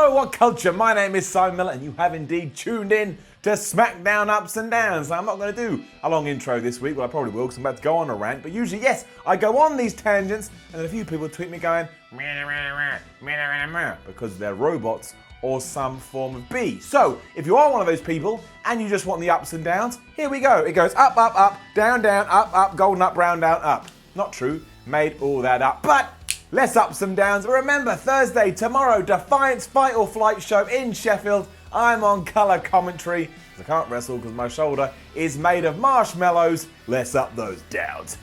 Hello, What Culture? My name is Simon Miller, and you have indeed tuned in to SmackDown Ups and Downs. Now, I'm not going to do a long intro this week. Well, I probably will, because I'm about to go on a rant. But usually, yes, I go on these tangents, and a few people tweet me going, because they're robots or some form of bee. So, if you are one of those people, and you just want the ups and downs, here we go. It goes up, up, up, down, down, up, golden up, round, down, up. Not true. Made all that up. But less ups and downs. Remember, Thursday, tomorrow, Defiance Fight or Flight show in Sheffield. I'm on colour commentary, because I can't wrestle because my shoulder is made of marshmallows. Let's up those downs.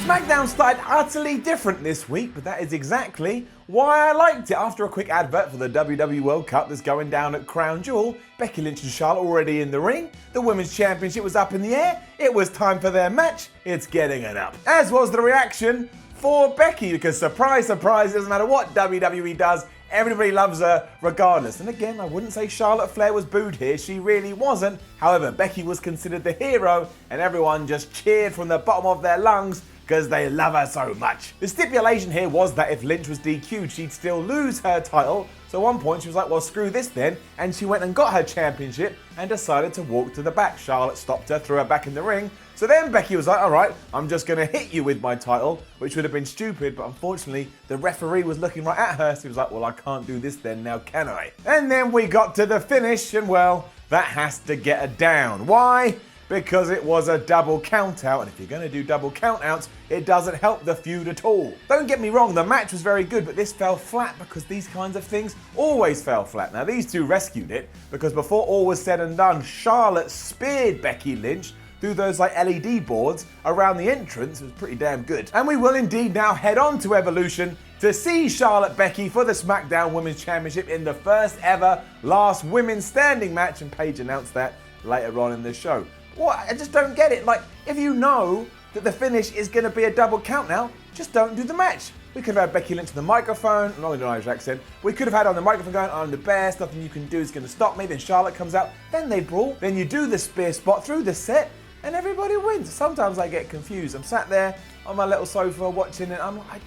SmackDown started utterly different this week, but that is exactly why I liked it. After a quick advert for the WWE World Cup that's going down at Crown Jewel, Becky Lynch and Charlotte already in the ring, the Women's Championship was up in the air, it was time for their match, it's getting it up. As was the reaction for Becky, because surprise, surprise, it doesn't matter what WWE does, everybody loves her regardless. And again, I wouldn't say Charlotte Flair was booed here, she really wasn't. However, Becky was considered the hero, and everyone just cheered from the bottom of their lungs, because they love her so much. The stipulation here was that if Lynch was DQ'd, she'd still lose her title. So at one point she was like, well, screw this then, and she went and got her championship and decided to walk to the back. Charlotte stopped her, threw her back in the ring. So then Becky was like, all right, I'm just gonna hit you with my title, which would have been stupid, but unfortunately the referee was looking right at her, so he was like, well, I can't do this then, now can I? And then we got to the finish, and well, that has to get her down. Why? Because it was a double count out, and if you're going to do double count outs, it doesn't help the feud at all. Don't get me wrong, the match was very good, but this fell flat because these kinds of things always fell flat. Now, these two rescued it because before all was said and done, Charlotte speared Becky Lynch through those like LED boards around the entrance. It was pretty damn good. And we will indeed now head on to Evolution to see Charlotte Becky for the SmackDown Women's Championship in the first ever last women's standing match, and Paige announced that later on in the show. What? I just don't get it. Like, if you know that the finish is going to be a double count now, just don't do the match. We could have had Becky Lynch on the microphone, not in an Irish accent. We could have had on the microphone going, I'm the best, nothing you can do is going to stop me. Then Charlotte comes out, then they brawl. Then you do the spear spot through the set, and everybody wins. Sometimes I get confused. I'm sat there on my little sofa watching it. I'm like,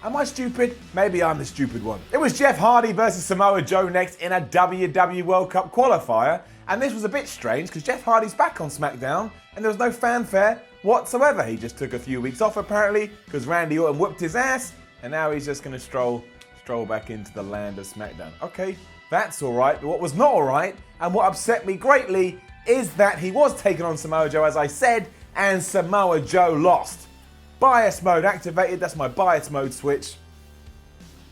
am I stupid? Maybe I'm the stupid one. It was Jeff Hardy versus Samoa Joe next in a WWE World Cup qualifier. And this was a bit strange because Jeff Hardy's back on SmackDown and there was no fanfare whatsoever. He just took a few weeks off apparently because Randy Orton whooped his ass, and now he's just going to stroll back into the land of SmackDown. Okay, that's all right. But what was not all right and what upset me greatly is that he was taking on Samoa Joe, as I said, and Samoa Joe lost. Bias mode activated. That's my bias mode switch.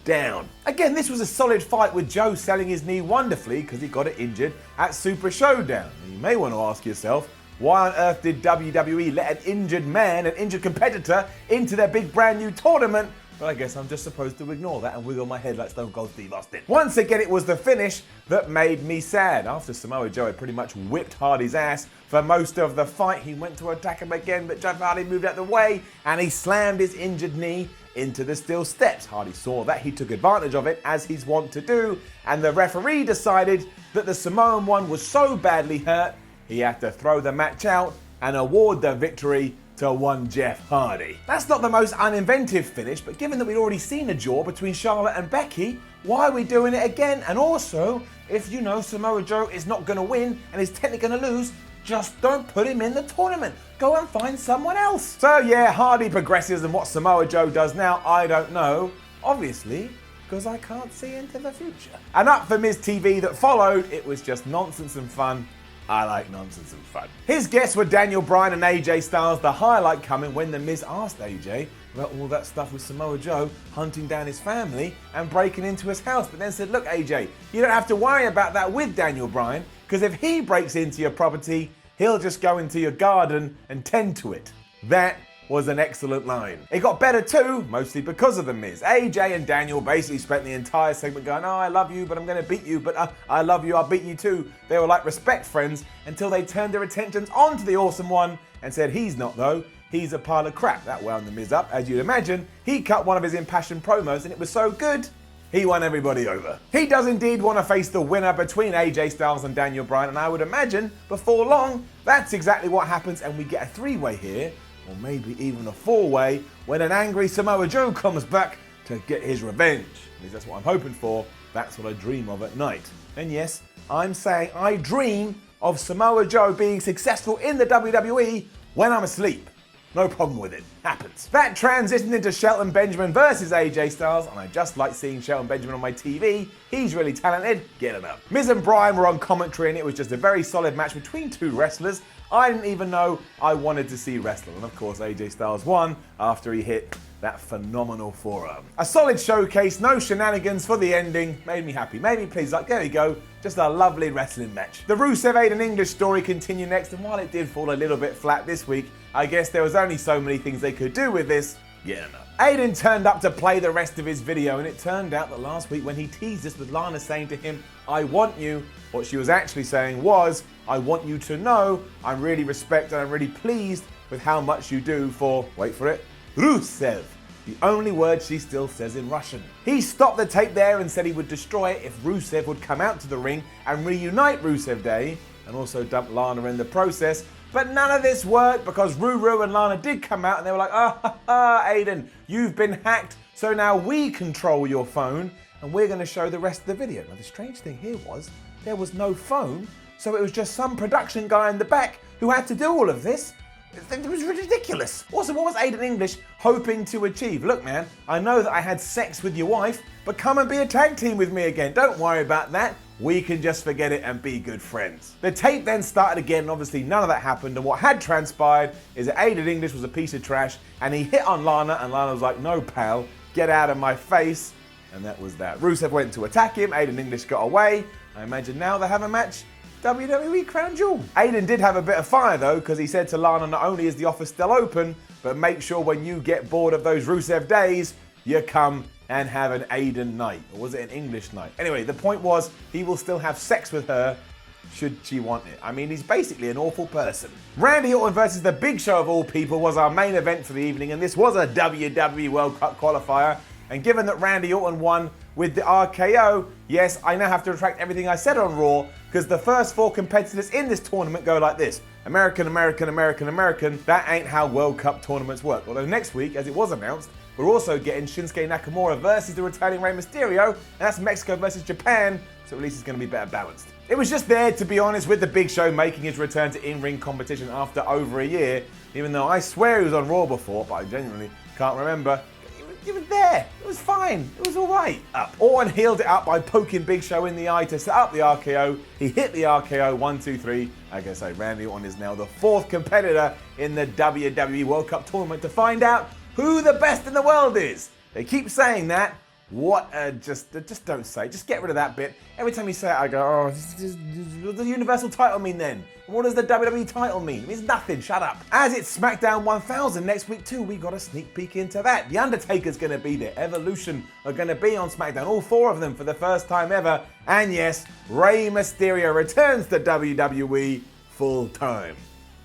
Down. Again, this was a solid fight with Joe selling his knee wonderfully because he got it injured at Super Showdown. And you may want to ask yourself, why on earth did WWE let an injured man, an injured competitor, into their big brand new tournament? But I guess I'm just supposed to ignore that and wiggle my head like Stone Cold Steve Austin. Once again, it was the finish that made me sad. After Samoa Joe had pretty much whipped Hardy's ass for most of the fight, he went to attack him again, but Jeff Hardy moved out the way and he slammed his injured knee into the steel steps. Hardy saw that, he took advantage of it as he's wont to do, and the referee decided that the Samoan one was so badly hurt, he had to throw the match out and award the victory to one Jeff Hardy. That's not the most uninventive finish, but given that we'd already seen a draw between Charlotte and Becky, why are we doing it again? And also, if you know Samoa Joe is not going to win and is technically going to lose, just don't put him in the tournament. Go and find someone else. So yeah, Hardy progresses, and what Samoa Joe does now, I don't know. Obviously, because I can't see into the future. And up for Miz TV that followed, it was just nonsense and fun. I like nonsense and fun. His guests were Daniel Bryan and AJ Styles, the highlight coming when The Miz asked AJ about all that stuff with Samoa Joe hunting down his family and breaking into his house, but then said, look AJ, you don't have to worry about that with Daniel Bryan, because if he breaks into your property, he'll just go into your garden and tend to it. That was an excellent line. It got better too, mostly because of The Miz. AJ and Daniel basically spent the entire segment going, oh, I love you, but I'm going to beat you, but I love you, I'll beat you too. They were like respect friends until they turned their attentions onto the Awesome One and said, he's not though, he's a pile of crap. That wound The Miz up, as you'd imagine. He cut one of his impassioned promos and it was so good, he won everybody over. He does indeed want to face the winner between AJ Styles and Daniel Bryan, and I would imagine before long, that's exactly what happens, and we get a three-way here or maybe even a 4-way when an angry Samoa Joe comes back to get his revenge. At least that's what I'm hoping for. That's what I dream of at night. And yes, I'm saying I dream of Samoa Joe being successful in the WWE when I'm asleep. No problem with it. Happens. That transitioned into Shelton Benjamin versus AJ Styles, and I just like seeing Shelton Benjamin on my TV. He's really talented. Get him up. Miz and Bryan were on commentary, and it was just a very solid match between two wrestlers. I didn't even know I wanted to see wrestling. And of course, AJ Styles won after he hit that phenomenal forearm. A solid showcase, no shenanigans for the ending. Made me happy. Made me pleased. Like, there we go. Just a lovely wrestling match. The Rusev Aiden English story continued next, and while it did fall a little bit flat this week, I guess there was only so many things they could do with this. Yeah, no. Aiden turned up to play the rest of his video, and it turned out that last week when he teased us with Lana saying to him, "I want you," what she was actually saying was, "I want you to know I'm really respect and I'm really pleased with how much you do for," wait for it, Rusev. The only word she still says in Russian. He stopped the tape there and said he would destroy it if Rusev would come out to the ring and reunite Rusev Day, and also dump Lana in the process. But none of this worked because Ruru and Lana did come out and they were like, Aiden, you've been hacked, so now we control your phone and we're going to show the rest of the video. Now the strange thing here was there was no phone, so it was just some production guy in the back who had to do all of this. It was ridiculous. Also, what was Aiden English hoping to achieve? Look, man, I know that I had sex with your wife, but come and be a tag team with me again. Don't worry about that. We can just forget it and be good friends. The tape then started again, and obviously none of that happened, and what had transpired is that Aiden English was a piece of trash, and he hit on Lana, and Lana was like, "No, pal, get out of my face," and that was that. Rusev went to attack him, Aiden English got away. I imagine now they have a match. WWE Crown Jewel. Aiden did have a bit of fire though, because he said to Lana, not only is the offer still open, but make sure when you get bored of those Rusev days, you come and have an Aiden night. Or was it an English night? Anyway, the point was, he will still have sex with her should she want it. I mean, he's basically an awful person. Randy Orton versus The Big Show of all people was our main event for the evening, and this was a WWE World Cup qualifier. And given that Randy Orton won with the RKO, yes, I now have to retract everything I said on Raw, because the first 4 competitors in this tournament go like this: American, American, American, American. That ain't how World Cup tournaments work. Although next week, as it was announced, we're also getting Shinsuke Nakamura versus the returning Rey Mysterio, and that's Mexico versus Japan, so at least it's going to be better balanced. It was just there, to be honest, with The Big Show making his return to in-ring competition after over a year, even though I swear he was on Raw before, but I genuinely can't remember. He was there. It was fine. It was all right. Up. Orton healed it up by poking Big Show in the eye to set up the RKO. He hit the RKO 1, 2, 3. Like I say, Randy Orton is now the 4th competitor in the WWE World Cup tournament to find out who the best in the world is. They keep saying that. Just don't say it. Just get rid of that bit. Every time you say it, I go, what does the Universal title mean then? What does the WWE title mean? It means nothing. Shut up. As it's SmackDown 1000 next week too, we got a sneak peek into that. The Undertaker's going to be there. Evolution are going to be on SmackDown. All 4 of them for the first time ever. And yes, Rey Mysterio returns to WWE full time.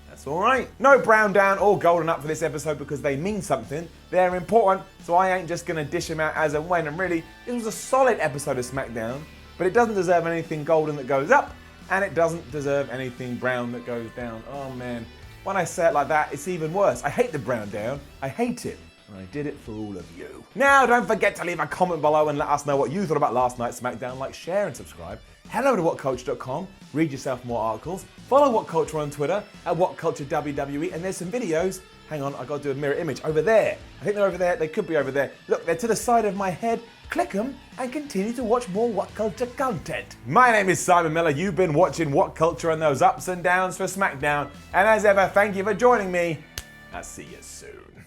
That's all right. No brown down or golden up for this episode because they mean something. They're important, so I ain't just going to dish them out as and when. And really, this was a solid episode of SmackDown, but it doesn't deserve anything golden that goes up, and it doesn't deserve anything brown that goes down. Oh man, when I say it like that, it's even worse. I hate the brown down. I hate it. And I did it for all of you. Now, don't forget to leave a comment below and let us know what you thought about last night's SmackDown. Like, share, and subscribe. Head over to WhatCulture.com, read yourself more articles. Follow WhatCulture on Twitter at WhatCultureWWE, and there's some videos. Hang on, I've got to do a mirror image. Over there. I think they're over there. They could be over there. Look, they're to the side of my head. Click them and continue to watch more WhatCulture content. My name is Simon Miller. You've been watching WhatCulture and those ups and downs for SmackDown. And as ever, thank you for joining me. I'll see you soon.